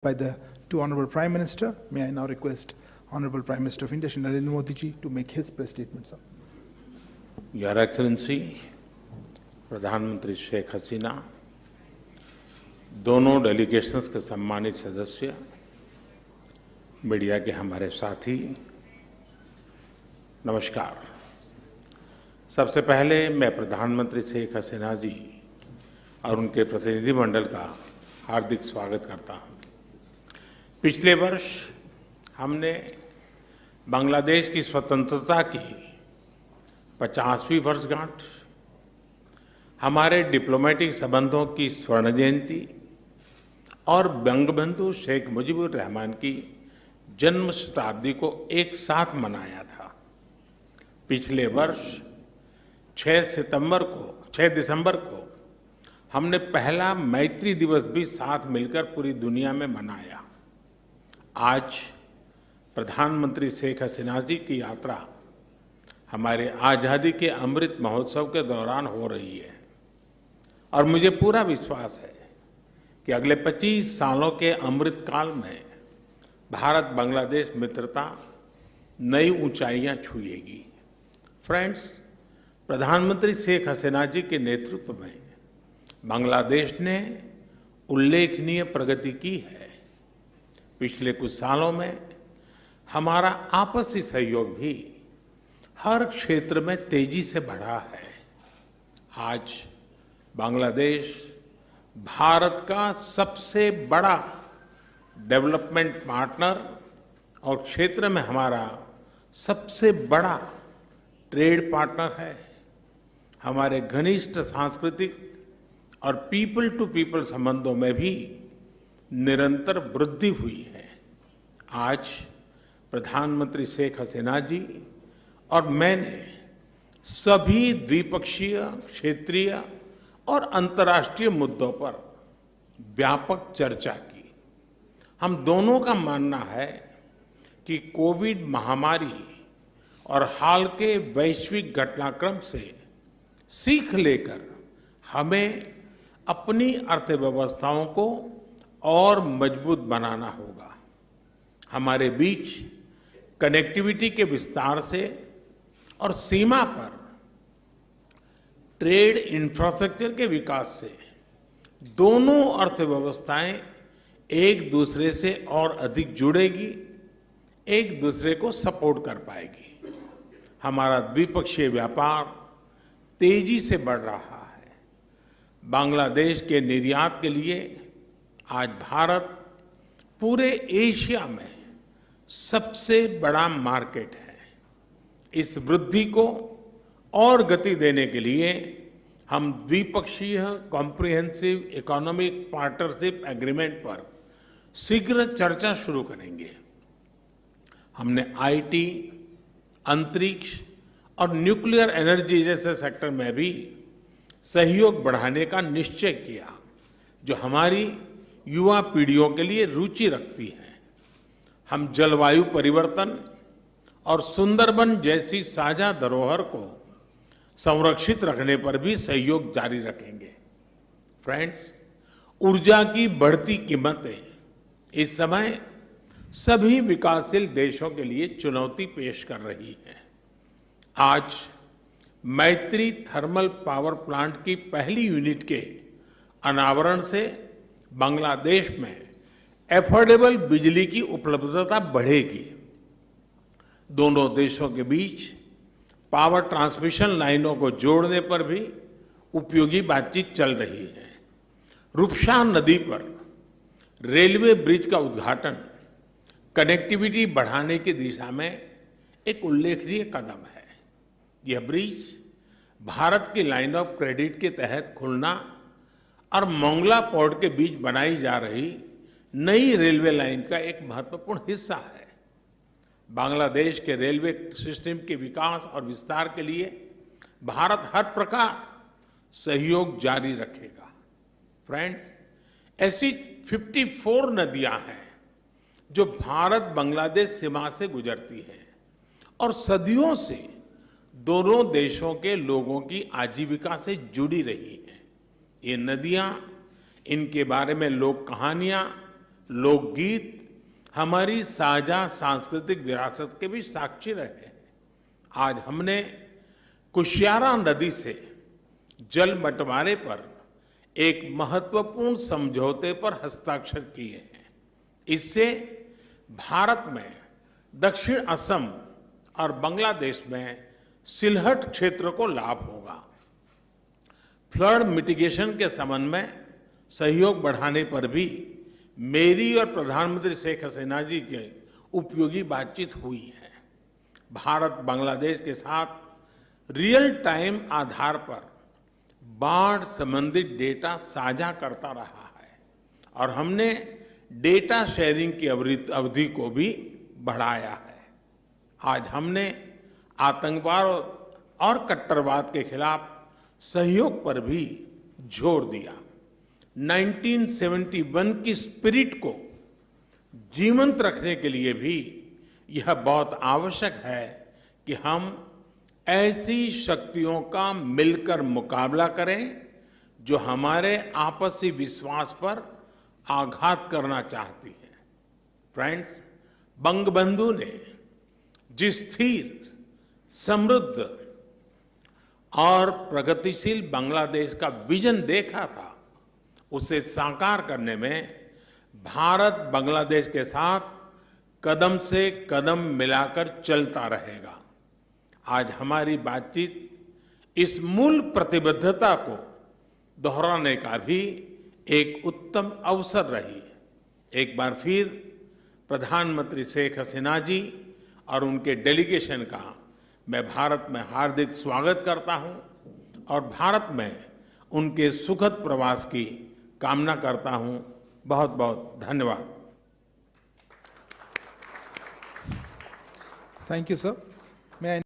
By the two Honorable Prime Minister, may I now request Honorable Prime Minister of India, Shri Narendra Modi ji, to make his press statement, sir. Your Excellency, प्रधानमंत्री शेख हसीना, दोनों delegations के सम्मानित सदस्य, media के हमारे साथी, नमस्कार। सबसे पहले मैं प्रधानमंत्री शेख हसीना जी और उनके प्रतिनिधिमंडल का हार्दिक स्वागत करता हूं। पिछले वर्ष हमने बांग्लादेश की स्वतंत्रता की 50वीं वर्षगांठ, हमारे डिप्लोमेटिक संबंधों की स्वर्ण जयंती और बंगबंधु शेख मुजीबुर रहमान की जन्म शताब्दी को एक साथ मनाया था। पिछले वर्ष 6 दिसंबर को हमने पहला मैत्री दिवस भी साथ मिलकर पूरी दुनिया में मनाया। आज प्रधानमंत्री शेख हसीना जी की यात्रा हमारे आजादी के अमृत महोत्सव के दौरान हो रही है और मुझे पूरा विश्वास है कि अगले 25 सालों के अमृत काल में भारत बांग्लादेश मित्रता नई ऊंचाइयां छुएगी। फ्रेंड्स, प्रधानमंत्री शेख हसीना जी के नेतृत्व में बांग्लादेश ने उल्लेखनीय प्रगति की है। पिछले कुछ सालों में हमारा आपसी सहयोग भी हर क्षेत्र में तेजी से बढ़ा है। आज बांग्लादेश भारत का सबसे बड़ा डेवलपमेंट पार्टनर और क्षेत्र में हमारा सबसे बड़ा ट्रेड पार्टनर है। हमारे घनिष्ठ सांस्कृतिक और पीपल टू पीपल संबंधों में भी निरंतर वृद्धि हुई है। आज प्रधानमंत्री शेख हसीना जी और मैंने सभी द्विपक्षीय, क्षेत्रीय और अंतर्राष्ट्रीय मुद्दों पर व्यापक चर्चा की। हम दोनों का मानना है कि कोविड महामारी और हाल के वैश्विक घटनाक्रम से सीख लेकर हमें अपनी अर्थव्यवस्थाओं को और मजबूत बनाना होगा। हमारे बीच कनेक्टिविटी के विस्तार से और सीमा पर ट्रेड इंफ्रास्ट्रक्चर के विकास से दोनों अर्थव्यवस्थाएं एक दूसरे से और अधिक जुड़ेगी, एक दूसरे को सपोर्ट कर पाएगी। हमारा द्विपक्षीय व्यापार तेजी से बढ़ रहा है। बांग्लादेश के निर्यात के लिए आज भारत पूरे एशिया में सबसे बड़ा मार्केट है। इस वृद्धि को और गति देने के लिए हम द्विपक्षीय कॉम्प्रिहेंसिव इकोनॉमिक पार्टनरशिप एग्रीमेंट पर शीघ्र चर्चा शुरू करेंगे। हमने आईटी, अंतरिक्ष और न्यूक्लियर एनर्जी जैसे सेक्टर में भी सहयोग बढ़ाने का निश्चय किया, जो हमारी युवा पीढ़ियों के लिए रुचि रखती है। हम जलवायु परिवर्तन और सुंदरबन जैसी साझा धरोहर को संरक्षित रखने पर भी सहयोग जारी रखेंगे। फ्रेंड्स, ऊर्जा की बढ़ती कीमतें इस समय सभी विकासशील देशों के लिए चुनौती पेश कर रही हैं। आज मैत्री थर्मल पावर प्लांट की पहली यूनिट के अनावरण से बांग्लादेश में एफोर्डेबल बिजली की उपलब्धता बढ़ेगी। दोनों देशों के बीच पावर ट्रांसमिशन लाइनों को जोड़ने पर भी उपयोगी बातचीत चल रही है। रूपसा नदी पर रेलवे ब्रिज का उद्घाटन कनेक्टिविटी बढ़ाने की दिशा में एक उल्लेखनीय कदम है। यह ब्रिज भारत की लाइन ऑफ क्रेडिट के तहत खुलना और मोंगला पोर्ट के बीच बनाई जा रही नई रेलवे लाइन का एक महत्वपूर्ण हिस्सा है। बांग्लादेश के रेलवे सिस्टम के विकास और विस्तार के लिए भारत हर प्रकार सहयोग जारी रखेगा। फ्रेंड्स, ऐसी 54 नदियां हैं जो भारत बांग्लादेश सीमा से गुजरती हैं और सदियों से दोनों देशों के लोगों की आजीविका से जुड़ी रही हैं। ये नदियां, इनके बारे में लोक कहानियां लोकगीत हमारी साझा सांस्कृतिक विरासत के भी साक्षी रहे हैं। आज हमने कुशियारा नदी से जल बंटवारे पर एक महत्वपूर्ण समझौते पर हस्ताक्षर किए हैं। इससे भारत में दक्षिण असम और बांग्लादेश में सिलहट क्षेत्र को लाभ होगा। फ्लड मिटिगेशन के संबंध में सहयोग बढ़ाने पर भी मेरी और प्रधानमंत्री शेख हसीना जी की उपयोगी बातचीत हुई है। भारत बांग्लादेश के साथ रियल टाइम आधार पर बाढ़ संबंधित डेटा साझा करता रहा है और हमने डेटा शेयरिंग की अवधि को भी बढ़ाया है। आज हमने आतंकवाद और कट्टरवाद के खिलाफ सहयोग पर भी जोर दिया। 1971 की स्पिरिट को जीवंत रखने के लिए भी यह बहुत आवश्यक है कि हम ऐसी शक्तियों का मिलकर मुकाबला करें जो हमारे आपसी विश्वास पर आघात करना चाहती है। फ्रेंड्स, बंगबंधु ने जिस स्थिर, समृद्ध और प्रगतिशील बांग्लादेश का विजन देखा था, उसे साकार करने में भारत बांग्लादेश के साथ कदम से कदम मिलाकर चलता रहेगा। आज हमारी बातचीत इस मूल प्रतिबद्धता को दोहराने का भी एक उत्तम अवसर रही। एक बार फिर प्रधानमंत्री शेख हसीना जी और उनके डेलीगेशन का मैं भारत में हार्दिक स्वागत करता हूं और भारत में उनके सुखद प्रवास की कामना करता हूं। बहुत बहुत धन्यवाद। Thank you, sir. May I